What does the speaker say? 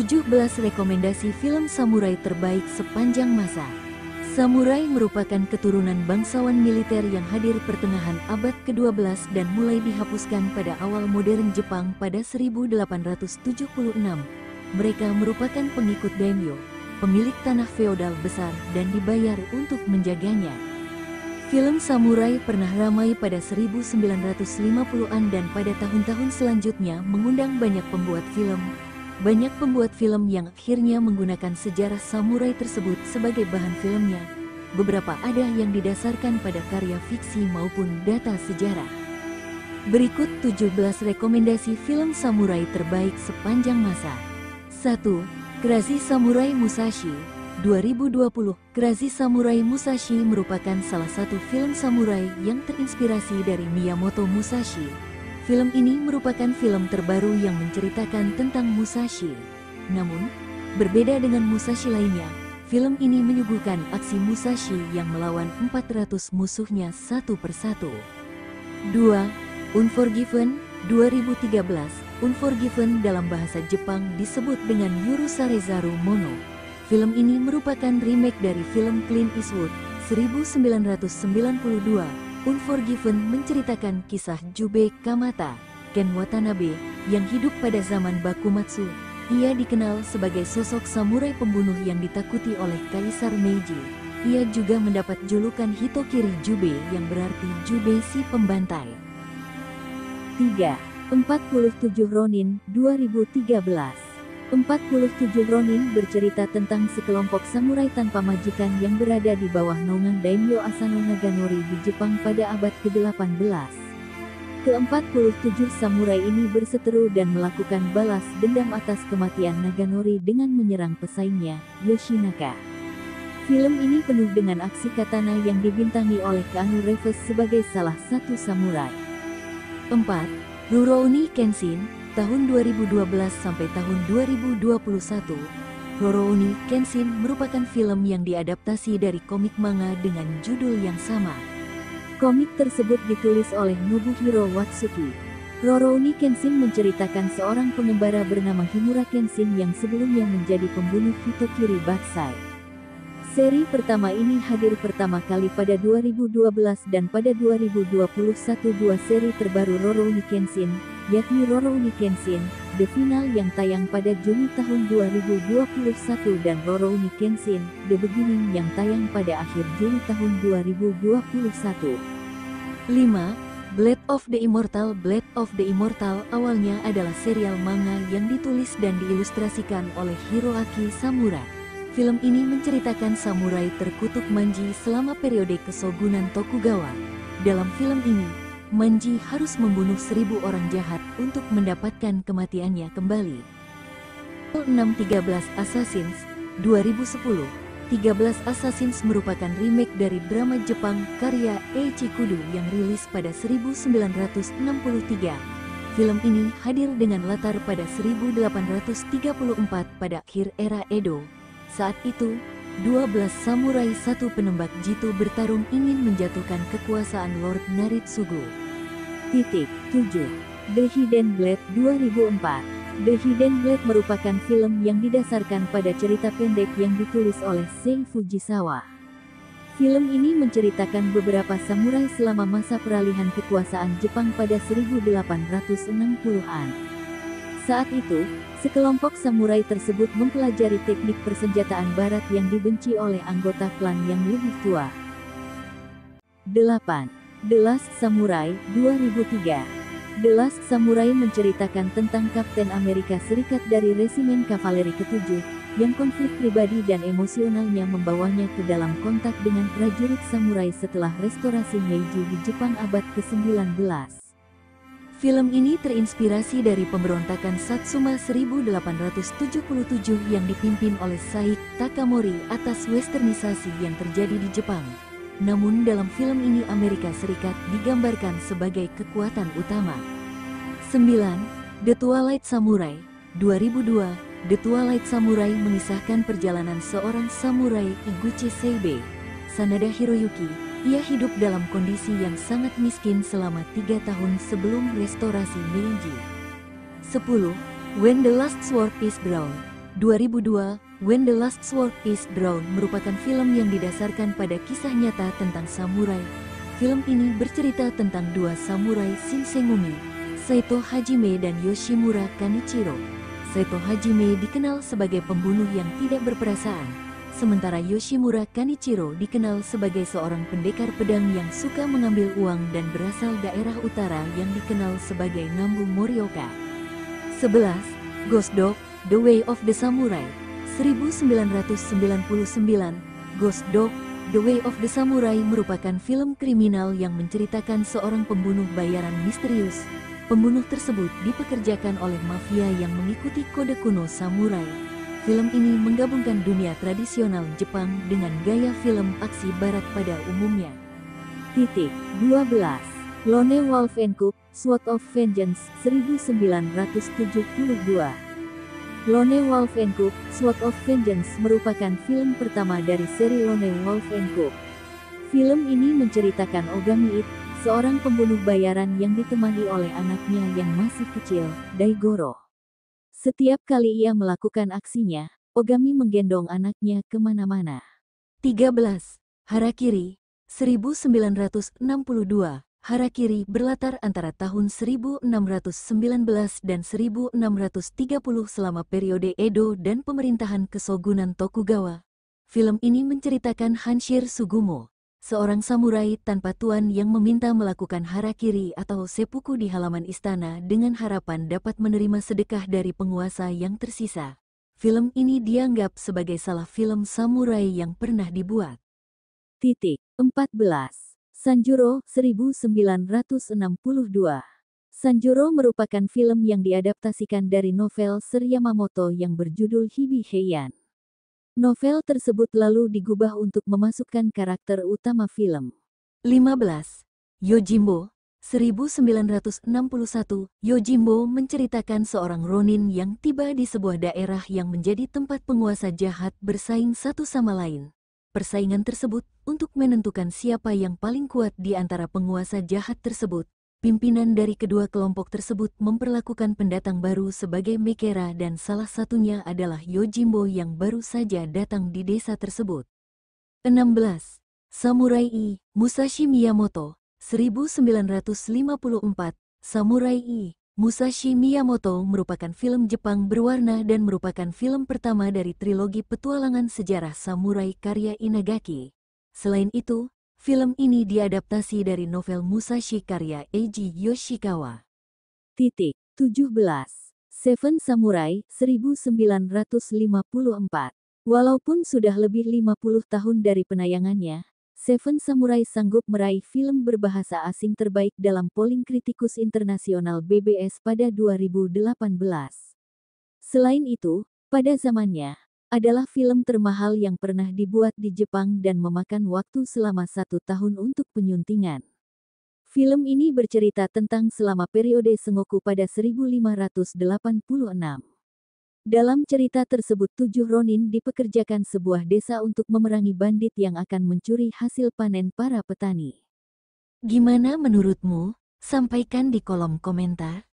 17 rekomendasi film samurai terbaik sepanjang masa. Samurai merupakan keturunan bangsawan militer yang hadir pertengahan abad ke-12 dan mulai dihapuskan pada awal modern Jepang pada 1876. Mereka merupakan pengikut daimyo, pemilik tanah feodal besar dan dibayar untuk menjaganya. Film samurai pernah ramai pada 1950-an dan pada tahun-tahun selanjutnya mengundang banyak pembuat film. Banyak pembuat film yang akhirnya menggunakan sejarah samurai tersebut sebagai bahan filmnya. Beberapa ada yang didasarkan pada karya fiksi maupun data sejarah. Berikut 17 rekomendasi film samurai terbaik sepanjang masa. 1. Crazy Samurai Musashi 2020. Crazy Samurai Musashi merupakan salah satu film samurai yang terinspirasi dari Miyamoto Musashi. Film ini merupakan film terbaru yang menceritakan tentang Musashi. Namun, berbeda dengan Musashi lainnya, film ini menyuguhkan aksi Musashi yang melawan 400 musuhnya satu persatu. 2. Unforgiven 2013. Unforgiven dalam bahasa Jepang disebut dengan Yurusarezaru Mono. Film ini merupakan remake dari film Clint Eastwood 1992. Unforgiven menceritakan kisah Jubei Kamata, Ken Watanabe, yang hidup pada zaman Bakumatsu. Ia dikenal sebagai sosok samurai pembunuh yang ditakuti oleh Kaisar Meiji. Ia juga mendapat julukan Hitokiri Jubei yang berarti Jubei si pembantai. 3. 47 Ronin 2013. 47 Ronin bercerita tentang sekelompok samurai tanpa majikan yang berada di bawah naungan Daimyo Asano Naganori di Jepang pada abad ke-18. Ke-47 samurai ini berseteru dan melakukan balas dendam atas kematian Naganori dengan menyerang pesaingnya, Yoshinaka. Film ini penuh dengan aksi katana yang dibintangi oleh Keanu Reeves sebagai salah satu samurai. 4. Rurouni Kenshin tahun 2012 sampai tahun 2021. Rurouni Kenshin merupakan film yang diadaptasi dari komik manga dengan judul yang sama. Komik tersebut ditulis oleh Nobuhiro Watsuki. Rurouni Kenshin menceritakan seorang pengembara bernama Himura Kenshin yang sebelumnya menjadi pembunuh Hitokiri Batsai. Seri pertama ini hadir pertama kali pada 2012 dan pada 2021 dua seri terbaru Rurouni Kenshin, yakni Rurouni Kenshin, The Final yang tayang pada Juni tahun 2021 dan Rurouni Kenshin, The Beginning yang tayang pada akhir Juli tahun 2021. 5. Blade of the Immortal. Blade of the Immortal awalnya adalah serial manga yang ditulis dan diilustrasikan oleh Hiroaki Samura. Film ini menceritakan samurai terkutuk Manji selama periode Kesogunan Tokugawa. Dalam film ini, Manji harus membunuh 1000 orang jahat untuk mendapatkan kematiannya kembali. 613 Assassins 2010. 13 Assassins merupakan remake dari drama Jepang karya Eiichi Kudo yang rilis pada 1963. Film ini hadir dengan latar pada 1834 pada akhir era Edo. Saat itu, 12 samurai satu penembak jitu bertarung ingin menjatuhkan kekuasaan Lord Naritsugu. 7. The Hidden Blade 2004. The Hidden Blade merupakan film yang didasarkan pada cerita pendek yang ditulis oleh Sei Fujisawa. Film ini menceritakan beberapa samurai selama masa peralihan kekuasaan Jepang pada 1860-an. Saat itu, sekelompok samurai tersebut mempelajari teknik persenjataan barat yang dibenci oleh anggota klan yang lebih tua. 8. The Last Samurai 2003. The Last Samurai menceritakan tentang Kapten Amerika Serikat dari Resimen Kavaleri ke-7, yang konflik pribadi dan emosionalnya membawanya ke dalam kontak dengan prajurit samurai setelah restorasi Meiji di Jepang abad ke-19. Film ini terinspirasi dari pemberontakan Satsuma 1877 yang dipimpin oleh Saik Takamori atas westernisasi yang terjadi di Jepang. Namun dalam film ini Amerika Serikat digambarkan sebagai kekuatan utama. 9. The Twilight Samurai 2002. The Twilight Samurai mengisahkan perjalanan seorang samurai Iguchi Seibe, Sanada Hiroyuki. Ia hidup dalam kondisi yang sangat miskin selama 3 tahun sebelum restorasi Meiji. 10. When the Last Sword is Drawn 2002, When the Last Sword is Drawn merupakan film yang didasarkan pada kisah nyata tentang samurai. Film ini bercerita tentang dua samurai Shinsengumi, Saito Hajime dan Yoshimura Kanichiro. Saito Hajime dikenal sebagai pembunuh yang tidak berperasaan, sementara Yoshimura Kanichiro dikenal sebagai seorang pendekar pedang yang suka mengambil uang dan berasal daerah utara yang dikenal sebagai Nambu Morioka. 11. Ghost Dog, The Way of the Samurai, 1999. Ghost Dog, The Way of the Samurai merupakan film kriminal yang menceritakan seorang pembunuh bayaran misterius. Pembunuh tersebut dipekerjakan oleh mafia yang mengikuti kode kuno samurai. Film ini menggabungkan dunia tradisional Jepang dengan gaya film aksi barat pada umumnya. 12. Lone Wolf and Cub, Sword of Vengeance, 1972. Lone Wolf and Cub, Sword of Vengeance merupakan film pertama dari seri Lone Wolf and Cub. Film ini menceritakan Ogami It, seorang pembunuh bayaran yang ditemani oleh anaknya yang masih kecil, Daigoro. Setiap kali ia melakukan aksinya, Ogami menggendong anaknya kemana-mana. 13. Harakiri, 1962. Harakiri berlatar antara tahun 1619 dan 1630 selama periode Edo dan pemerintahan Kesogunan Tokugawa. Film ini menceritakan Hanshir Sugumo, seorang samurai tanpa tuan yang meminta melakukan harakiri atau seppuku di halaman istana dengan harapan dapat menerima sedekah dari penguasa yang tersisa. Film ini dianggap sebagai salah film samurai yang pernah dibuat. 14. Sanjuro, 1962. Sanjuro merupakan film yang diadaptasikan dari novel Sir Yamamoto yang berjudul Hibi Heian. Novel tersebut lalu digubah untuk memasukkan karakter utama film. 15. Yojimbo, 1961. Yojimbo menceritakan seorang ronin yang tiba di sebuah daerah yang menjadi tempat penguasa jahat bersaing satu sama lain. Persaingan tersebut untuk menentukan siapa yang paling kuat di antara penguasa jahat tersebut. Pimpinan dari kedua kelompok tersebut memperlakukan pendatang baru sebagai mekera dan salah satunya adalah Yojimbo yang baru saja datang di desa tersebut. 16. Samurai I, Musashi Miyamoto, 1954. Samurai I, Musashi Miyamoto merupakan film Jepang berwarna dan merupakan film pertama dari trilogi petualangan sejarah samurai karya Inagaki. Selain itu, film ini diadaptasi dari novel Musashi karya Eiji Yoshikawa. 17. Seven Samurai, 1954. Walaupun sudah lebih 50 tahun dari penayangannya, Seven Samurai sanggup meraih film berbahasa asing terbaik dalam polling kritikus internasional BBS pada 2018. Selain itu, pada zamannya, adalah film termahal yang pernah dibuat di Jepang dan memakan waktu selama 1 tahun untuk penyuntingan. Film ini bercerita tentang selama periode Sengoku pada 1586. Dalam cerita tersebut 7 ronin dipekerjakan sebuah desa untuk memerangi bandit yang akan mencuri hasil panen para petani. Gimana menurutmu? Sampaikan di kolom komentar.